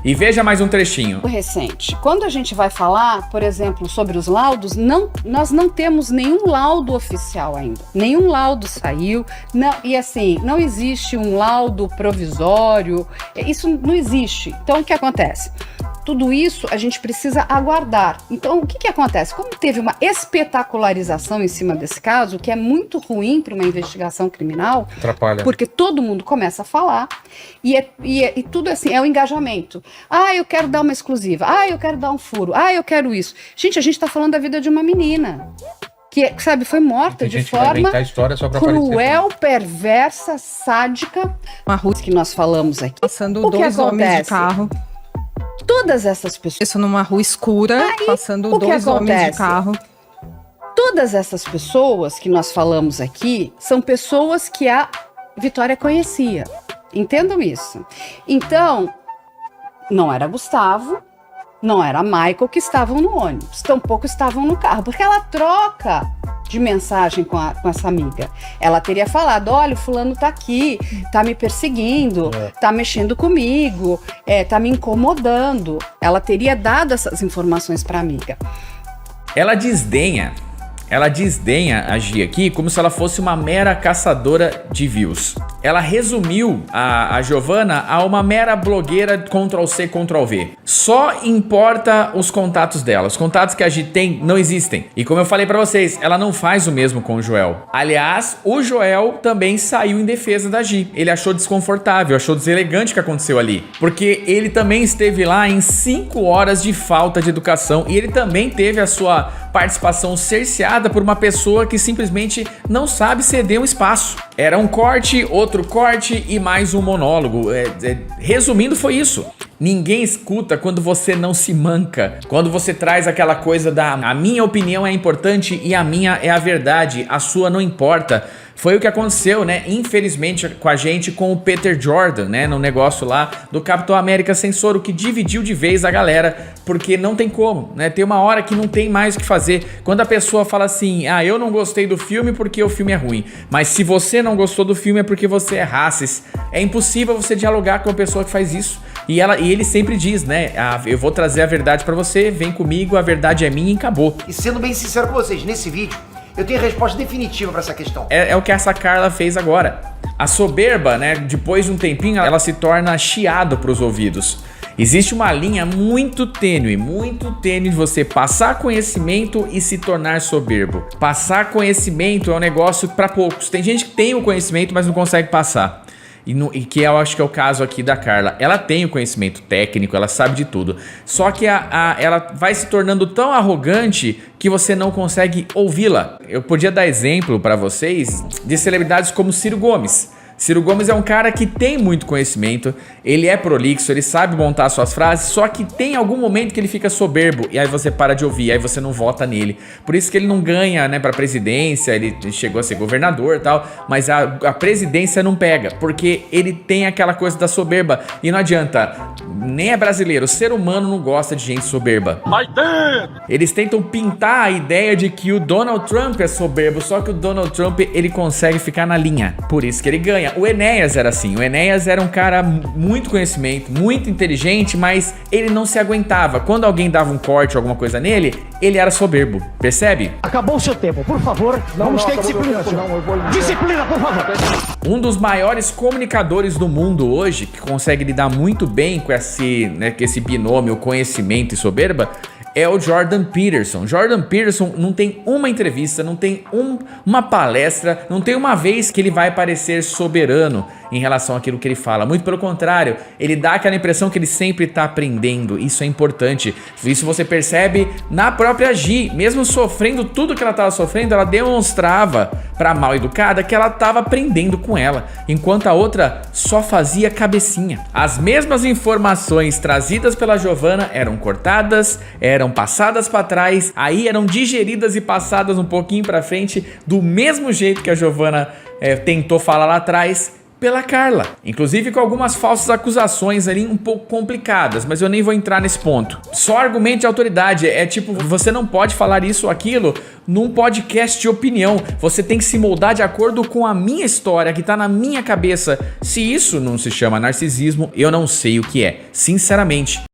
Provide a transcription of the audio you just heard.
E veja mais um trechinho. Recente. Quando a gente vai falar, por exemplo, sobre os laudos, nós não temos nenhum laudo oficial ainda. Nenhum laudo saiu. E assim, não existe um laudo provisório. Isso não existe. Então, o que acontece? Tudo isso a gente precisa aguardar. Então, o que acontece? Como teve uma espetacularização em cima desse caso, que é muito ruim para uma investigação criminal, atrapalha. Porque todo mundo começa a falar e tudo assim, é o engajamento. Eu quero dar uma exclusiva. Eu quero dar um furo. Eu quero isso. Gente, a gente está falando da vida de uma menina que, sabe, foi morta de forma cruel, perversa, sádica. Uma rua que nós falamos aqui. Passando dois homens de carro. Todas essas pessoas... Isso numa rua escura, passando dois homens de carro. Todas essas pessoas que nós falamos aqui são pessoas que a Vitória conhecia. Entendam isso. Então, não era Gustavo, não era Michael que estavam no ônibus, tampouco estavam no carro, porque ela troca de mensagem com essa amiga. Ela teria falado, olha, o fulano tá aqui, tá me perseguindo, tá mexendo comigo, tá me incomodando. Ela teria dado essas informações pra amiga. Ela desdenha a Gi aqui como se ela fosse uma mera caçadora de views. Ela resumiu a Giovanna a uma mera blogueira Ctrl+C, Ctrl+V. Só importa os contatos dela. Os contatos que a Gi tem não existem. E como eu falei pra vocês, ela não faz o mesmo com o Joel. Aliás, o Joel também saiu em defesa da Gi. Ele achou desconfortável, achou deselegante o que aconteceu ali. Porque ele também esteve lá em 5 horas de falta de educação. E ele também teve a sua participação cerceada por uma pessoa que simplesmente não sabe ceder um espaço. Era um corte, outro corte e mais um monólogo. Resumindo, foi isso. Ninguém escuta quando você não se manca. Quando você traz aquela coisa da a minha opinião é importante e a minha é a verdade, a sua não importa. Foi o que aconteceu, né? Infelizmente com a gente, com o Peter Jordan, né? No negócio lá do Capitão América Sem Soro, que dividiu de vez a galera, porque não tem como, né? Tem uma hora que não tem mais o que fazer. Quando a pessoa fala assim, eu não gostei do filme porque o filme é ruim. Mas se você não gostou do filme é porque você é racista. É impossível você dialogar com uma pessoa que faz isso. E ele sempre diz, né? Eu vou trazer a verdade pra você, vem comigo, a verdade é minha e acabou. E sendo bem sincero com vocês, nesse vídeo, eu tenho a resposta definitiva pra essa questão. É o que essa Carla fez agora. A soberba, né, depois de um tempinho, ela se torna chiado pros ouvidos. Existe uma linha muito tênue de você passar conhecimento e se tornar soberbo. Passar conhecimento é um negócio pra poucos. Tem gente que tem o conhecimento, mas não consegue passar. E que eu acho que é o caso aqui da Carla. Ela tem o conhecimento técnico, ela sabe de tudo. Só que ela vai se tornando tão arrogante que você não consegue ouvi-la. Eu podia dar exemplo para vocês de celebridades como Ciro Gomes. Ciro Gomes é um cara que tem muito conhecimento, ele é prolixo, ele sabe montar suas frases, só que tem algum momento que ele fica soberbo e aí você para de ouvir, aí você não vota nele. Por isso que ele não ganha, né, pra presidência, ele chegou a ser governador e tal, mas a presidência não pega, porque ele tem aquela coisa da soberba e não adianta, nem é brasileiro, o ser humano não gosta de gente soberba. Eles tentam pintar a ideia de que o Donald Trump é soberbo, só que o Donald Trump, ele consegue ficar na linha, por isso que ele ganha. O Enéas era assim, o Enéas era um cara muito conhecimento, muito inteligente, mas ele não se aguentava. Quando alguém dava um corte ou alguma coisa nele, ele era soberbo, percebe? Acabou o seu tempo, por favor, vamos ter disciplina. Disciplina, por favor. Um dos maiores comunicadores do mundo hoje, que consegue lidar muito bem com esse binômio conhecimento e soberba, é o Jordan Peterson. Jordan Peterson não tem uma entrevista, não tem uma palestra, não tem uma vez que ele vai parecer soberano em relação àquilo que ele fala. Muito pelo contrário, ele dá aquela impressão que ele sempre está aprendendo. Isso é importante. Isso você percebe na própria Gi. Mesmo sofrendo tudo que ela estava sofrendo, ela demonstrava para mal educada que ela estava aprendendo com ela, enquanto a outra só fazia cabecinha. As mesmas informações trazidas pela Giovanna eram cortadas, eram passadas para trás, aí eram digeridas e passadas um pouquinho para frente, do mesmo jeito que a Giovanna tentou falar lá atrás. pela Carla. Inclusive com algumas falsas acusações ali um pouco complicadas, mas eu nem vou entrar nesse ponto. Só argumento de autoridade, é tipo, você não pode falar isso ou aquilo num podcast de opinião. Você tem que se moldar de acordo com a minha história, que tá na minha cabeça. Se isso não se chama narcisismo, eu não sei o que é. Sinceramente,